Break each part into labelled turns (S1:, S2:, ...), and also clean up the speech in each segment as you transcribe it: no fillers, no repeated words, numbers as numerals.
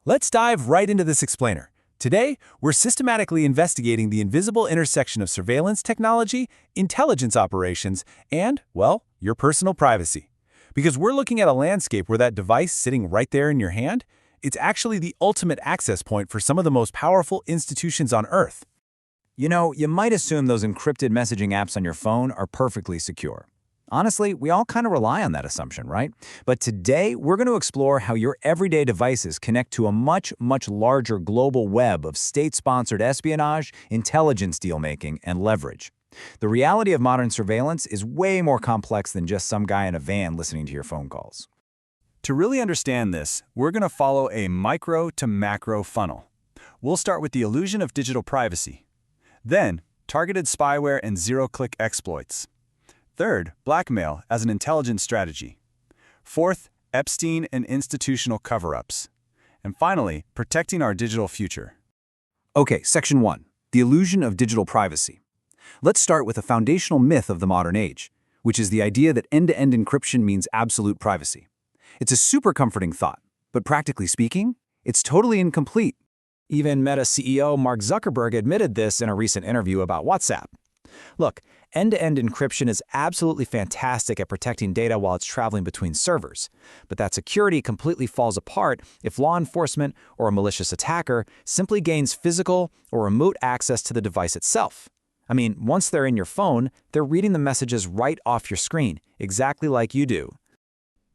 S1: Let's dive right into this explainer. Today, we're systematically investigating the invisible intersection of surveillance technology, intelligence operations, and, well, your personal privacy. Because we're looking at a landscape where that device sitting right there in your hand, it's actually the ultimate access point for some of the most powerful institutions on Earth.
S2: You know, you might assume those encrypted messaging apps on your phone are perfectly secure. Honestly, we all kind of rely on that assumption, right? But today, we're going to explore how your everyday devices connect to a much larger global web of state-sponsored espionage, intelligence deal-making, and leverage. The reality of modern surveillance is way more complex than just some guy in a van listening to your phone calls.
S3: To really understand this, we're going to follow a micro to macro funnel. We'll start with the illusion of digital privacy. Then, targeted spyware and zero-click exploits. Third, blackmail as an intelligence strategy. Fourth, Epstein and institutional cover-ups. And finally, protecting our digital future.
S2: Okay, Section 1. The illusion of digital privacy. Let's start with a foundational myth of the modern age, which is the idea that end-to-end encryption means absolute privacy. It's a super comforting thought, but practically speaking, it's totally incomplete. Even Meta CEO Mark Zuckerberg admitted this in a recent interview about WhatsApp. Look, end-to-end encryption is absolutely fantastic at protecting data while it's traveling between servers, but that security completely falls apart if law enforcement or a malicious attacker simply gains physical or remote access to the device itself. I mean, once they're in your phone, they're reading the messages right off your screen, exactly like you do.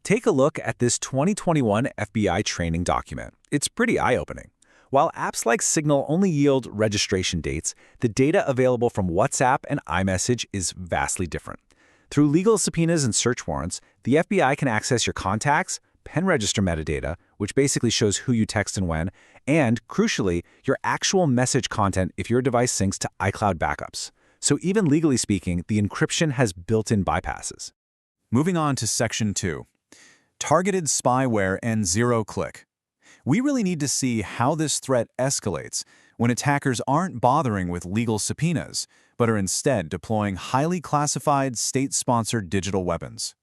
S1: Take a look at this 2021 FBI training document. It's pretty eye-opening. While apps like Signal only yield registration dates, the data available from WhatsApp and iMessage is vastly different. Through legal subpoenas and search warrants, the FBI can access your contacts, pen register metadata, which basically shows who you text and when, and, crucially, your actual message content if your device syncs to iCloud backups. So even legally speaking, the encryption has built-in bypasses.
S3: Moving on to Section 2. Targeted spyware and zero-click. We really need to see how this threat escalates when attackers aren't bothering with legal subpoenas, but are instead deploying highly classified, state-sponsored digital weapons.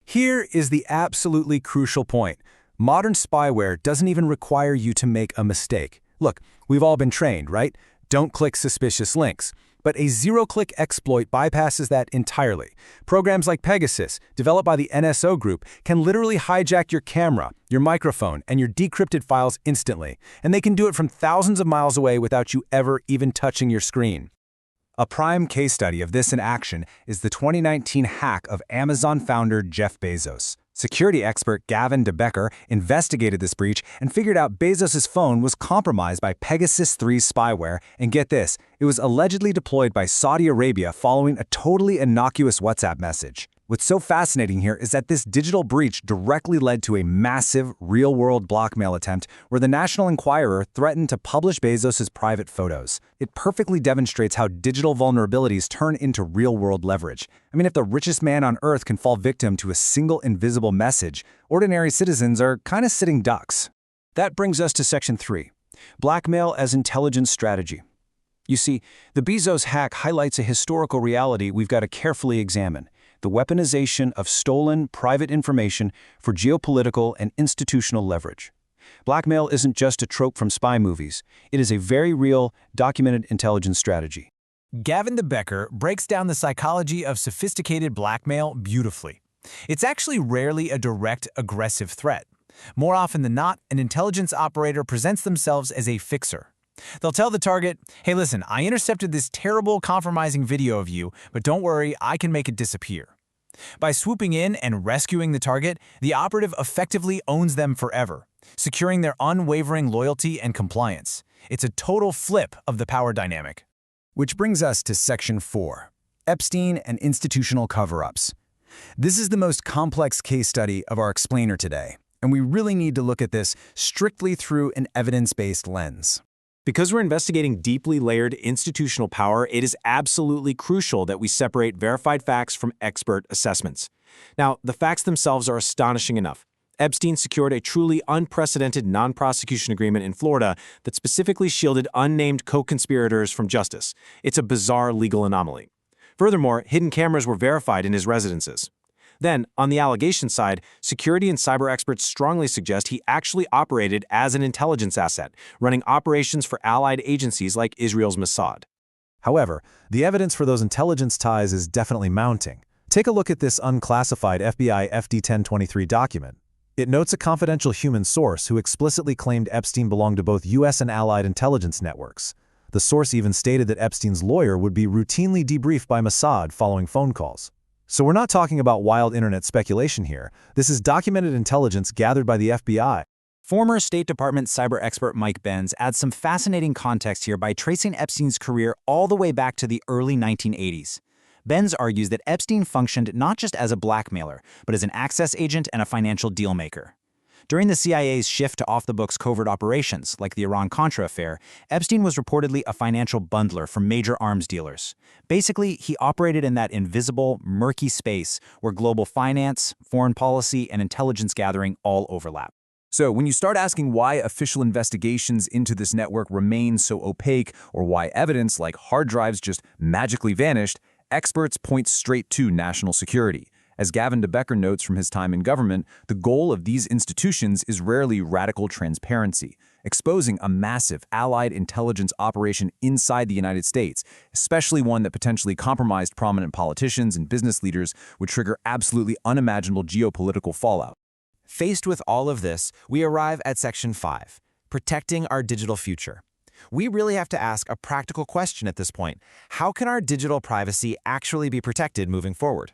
S1: Here is the absolutely crucial point. Modern spyware doesn't even require you to make a mistake. Look, we've all been trained, right? Don't click suspicious links. But a zero-click exploit bypasses that entirely. Programs like Pegasus, developed by the NSO Group, can literally hijack your camera, your microphone, and your decrypted files instantly. And they can do it from thousands of miles away without you ever even touching your screen. A prime case study of this in action is the 2019 hack of Amazon founder Jeff Bezos. Security expert Gavin DeBecker investigated this breach and figured out Bezos' phone was compromised by Pegasus 3 spyware, and get this, it was allegedly deployed by Saudi Arabia following a totally innocuous WhatsApp message. What's so fascinating here is that this digital breach directly led to a massive, real-world blackmail attempt where the National Enquirer threatened to publish Bezos' private photos. It perfectly demonstrates how digital vulnerabilities turn into real-world leverage. I mean, if the richest man on Earth can fall victim to a single invisible message, ordinary citizens are kind of sitting ducks. That brings us to Section 3, blackmail as intelligence strategy. You see, the Bezos hack highlights a historical reality we've got to carefully examine: the weaponization of stolen private information for geopolitical and institutional leverage. Blackmail isn't just a trope from spy movies. It is a very real, documented intelligence strategy.
S4: Gavin DeBecker breaks down the psychology of sophisticated blackmail beautifully. It's actually rarely a direct, aggressive threat. More often than not, an intelligence operator presents themselves as a fixer. They'll tell the target, hey listen, I intercepted this terrible compromising video of you, but don't worry, I can make it disappear. By swooping in and rescuing the target, the operative effectively owns them forever, securing their unwavering loyalty and compliance. It's a total flip of the power dynamic.
S1: Which brings us to Section 4, Epstein and institutional cover-ups. This is the most complex case study of our explainer today, and we really need to look at this strictly through an evidence-based lens.
S2: Because we're investigating deeply layered institutional power, it is absolutely crucial that we separate verified facts from expert assessments. Now, the facts themselves are astonishing enough. Epstein secured a truly unprecedented non-prosecution agreement in Florida that specifically shielded unnamed co-conspirators from justice. It's a bizarre legal anomaly. Furthermore, hidden cameras were verified in his residences.
S5: Then, on the allegation side, security and cyber experts strongly suggest he actually operated as an intelligence asset, running operations for allied agencies like Israel's Mossad.
S1: However, the evidence for those intelligence ties is definitely mounting. Take a look at this unclassified FBI FD 1023 document. It notes a confidential human source who explicitly claimed Epstein belonged to both U.S. and allied intelligence networks. The source even stated that Epstein's lawyer would be routinely debriefed by Mossad following phone calls. So we're not talking about wild internet speculation here. This is documented intelligence gathered by the FBI.
S2: Former State Department cyber expert Mike Benz adds some fascinating context here by tracing Epstein's career all the way back to the early 1980s. Benz argues that Epstein functioned not just as a blackmailer, but as an access agent and a financial dealmaker. During the CIA's shift to off-the-books covert operations, like the Iran-Contra affair, Epstein was reportedly a financial bundler for major arms dealers. Basically, he operated in that invisible, murky space where global finance, foreign policy, and intelligence gathering all overlap.
S3: So when you start asking why official investigations into this network remain so opaque, or why evidence like hard drives just magically vanished, experts point straight to national security. As Gavin de Becker notes from his time in government, the goal of these institutions is rarely radical transparency, exposing a massive allied intelligence operation inside the United States, especially one that potentially compromised prominent politicians and business leaders, would trigger absolutely unimaginable geopolitical fallout.
S4: Faced with all of this, we arrive at Section 5, protecting our digital future. We really have to ask a practical question at this point. How can our digital privacy actually be protected moving forward?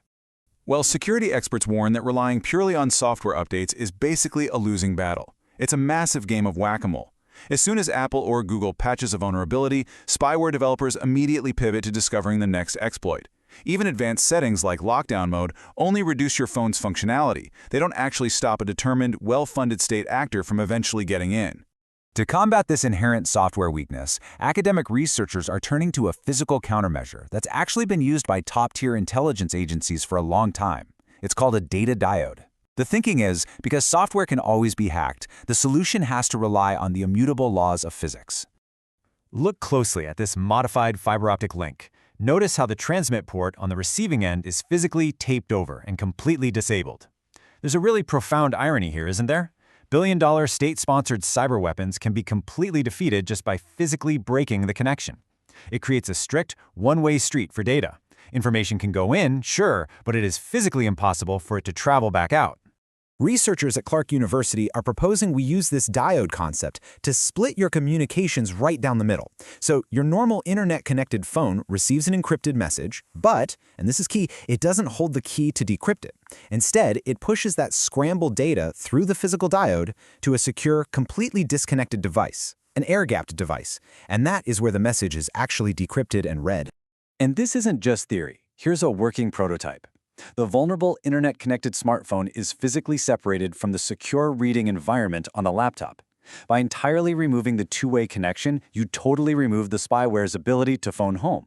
S3: Well, security experts warn that relying purely on software updates is basically a losing battle. It's a massive game of whack-a-mole. As soon as Apple or Google patches a vulnerability, spyware developers immediately pivot to discovering the next exploit. Even advanced settings like lockdown mode only reduce your phone's functionality. They don't actually stop a determined, well-funded state actor from eventually getting in. To combat this inherent software weakness, academic researchers are turning to a physical countermeasure that's actually been used by top-tier intelligence agencies for a long time. It's called a data diode. The thinking is, because software can always be hacked, the solution has to rely on the immutable laws of physics.
S1: Look closely at this modified fiber optic link. Notice how the transmit port on the receiving end is physically taped over and completely disabled. There's a really profound irony here, isn't there? Billion-dollar state-sponsored cyber weapons can be completely defeated just by physically breaking the connection. It creates a strict, one-way street for data. Information can go in, sure, but it is physically impossible for it to travel back out.
S5: Researchers at Clark University are proposing we use this diode concept to split your communications right down the middle. So your normal internet-connected phone receives an encrypted message, but, and this is key, it doesn't hold the key to decrypt it. Instead, it pushes that scrambled data through the physical diode to a secure, completely disconnected device, an air-gapped device, and that is where the message is actually decrypted and read.
S2: And this isn't just theory. Here's a working prototype. The vulnerable internet-connected smartphone is physically separated from the secure reading environment on a laptop. By entirely removing the two-way connection, you totally remove the spyware's ability to phone home.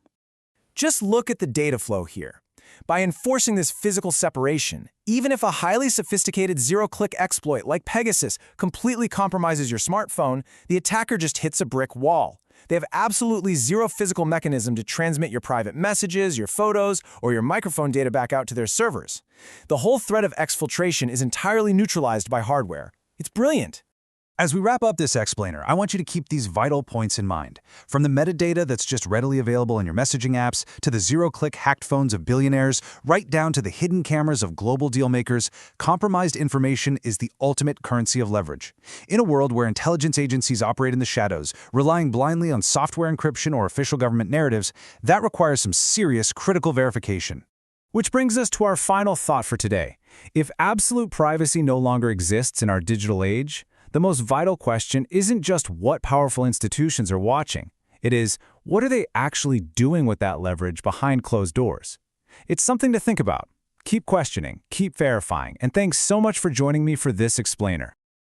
S4: Just look at the data flow here. By enforcing this physical separation, even if a highly sophisticated zero-click exploit like Pegasus completely compromises your smartphone, the attacker just hits a brick wall. They have absolutely zero physical mechanism to transmit your private messages, your photos, or your microphone data back out to their servers. The whole threat of exfiltration is entirely neutralized by hardware. It's brilliant.
S1: As we wrap up this explainer, I want you to keep these vital points in mind. From the metadata that's just readily available in your messaging apps, to the zero-click hacked phones of billionaires, right down to the hidden cameras of global dealmakers, compromised information is the ultimate currency of leverage. In a world where intelligence agencies operate in the shadows, relying blindly on software encryption or official government narratives, that requires some serious critical verification. Which brings us to our final thought for today. If absolute privacy no longer exists in our digital age, the most vital question isn't just what powerful institutions are watching. It is, what are they actually doing with that leverage behind closed doors? It's something to think about. Keep questioning, keep verifying, and thanks so much for joining me for this explainer.